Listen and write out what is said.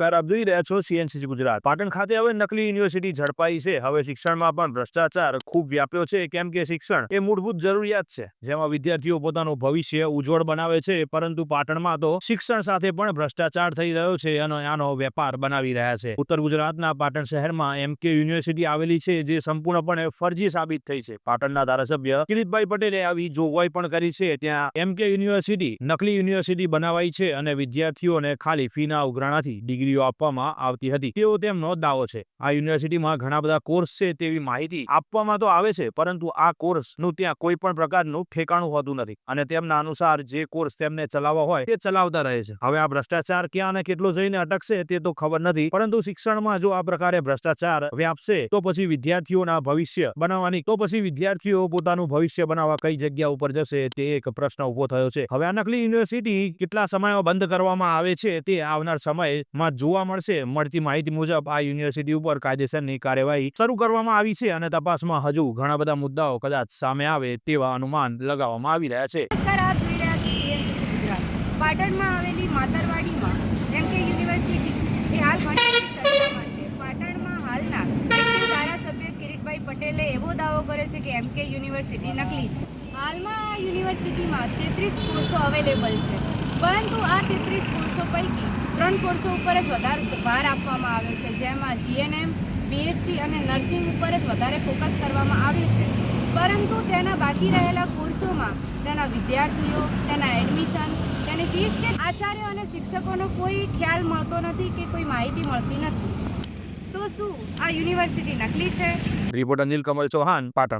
નમસ્કાર, આપ જોઈ રહ્યા છો CNCC ગુજરાત। પાટણ ખાતે હવે નકલી યુનિવર્સિટી ઝડપાઈ છે। હવે શિક્ષણમાં પણ ભ્રષ્ટાચાર ખૂબ વ્યાપ્યો છે, કેમ કે શિક્ષણ એ મૂળભૂત જરૂરિયાત છે, જેમાં વિદ્યાર્થીઓ પોતાનું ભવિષ્ય ઉજ્જવળ બનાવે છે, પરંતુ પાટણમાં તો શિક્ષણ સાથે પણ ભ્રષ્ટાચાર થઈ રહ્યો છે અને આનો વેપાર બનાવી રહ્યા છે। ઉત્તર ગુજરાતના પાટણ શહેરમાં MK યુનિવર્સિટી આવેલી છે, જે સંપૂર્ણપણે ફરજી સાબિત થઈ છે। પાટણના ધારાસભ્ય કિરીટભાઈ પટેલે આવી જોગવાઈ પણ કરી છે। ત્યાં MK યુનિવર્સિટી નકલી યુનિવર્સિટી બનાવાઈ છે અને વિદ્યાર્થીઓને ખાલી ફીના ઉઘરાણાથી ડિગ્રીઓ આપવામાં આવતી હતી, તેવો તેમનો દાવો છે। આ યુનિવર્સિટીમાં ઘણા બધા કોર્સ છે તેવી માહિતી આપવામાં તો આવે છે, પરંતુ આ કોર્સનું ત્યાં કોઈ પણ પ્રકારનું ઠેકાણું હોતું નથી અને તેમના અનુસાર જે કોર્સ તેમને ચલાવવા હોય તે ચલાવતા રહે છે। હવે આ ભ્રષ્ટાચાર ક્યાં અને કેટલો જઈને અટકશે તે તો ખબર નથી, પરંતુ શિક્ષણમાં જો આ પ્રકારે ભ્રષ્ટાચાર વ્યાપશે તો પછી વિદ્યાર્થીઓના ભવિષ્ય બનાવવાની વિદ્યાર્થીઓ પોતાનું ભવિષ્ય બનાવવા કઈ જગ્યા ઉપર જશે તે એક પ્રશ્ન ઉભો થયો છે। હવે આ નકલી યુનિવર્સિટી કેટલા સમયમાં બંધ કરવામાં આવે છે તે આવનાર સમયમાં જોવા મળશે। મળતી માહિતી મુજબ આ યુનિવર્સિટી ઉપર કાયદેસરની કાર્યવાહી શરૂ કરવામાં આવી છે અને તપાસમાં હજુ ઘણા બધા મુદ્દાઓ કદાચ સામે આવે તેવા અનુમાન લગાવવામાં આવી રહ્યા છે। નમસ્કાર, આપ જોઈ રહ્યા છો CNCC ગુજરાત। પાટણમાં આવેલી માતરવાડીમાં MK યુનિવર્સિટી એ હાલ ઘણી બધી ચર્ચામાં છે। પાટણમાં હાલના ધારાસભ્ય કિરીટભાઈ પટેલે એવો દાવો કર્યો છે કે MK યુનિવર્સિટી નકલી છે। હાલમાં આ યુનિવર્સિટીમાં 33 કોર્સો અવેલેબલ છે, પરંતુ આ 33 કોર્સો પૈકી 3 કોર્સો ઉપર જ વધારે ભાર આપવામાં આવ્યો છે, જેમાં GNM, BSc અને નર્સિંગ ઉપર જ વધારે ફોકસ કરવામાં આવ્યું છે, પરંતુ તેના બાકી રહેલા કોર્સોમાં તેના વિદ્યાર્થીઓ, તેના એડમિશન, તેની ફીસ કે આચાર્યો અને શિક્ષકોનો કોઈ ખ્યાલ મળતો નથી કે કોઈ માહિતી મળતી નથી। તો શું આ યુનિવર્સિટી નકલી છે? રિપોર્ટર નીલકમલ ચૌહાણ, પાટણ।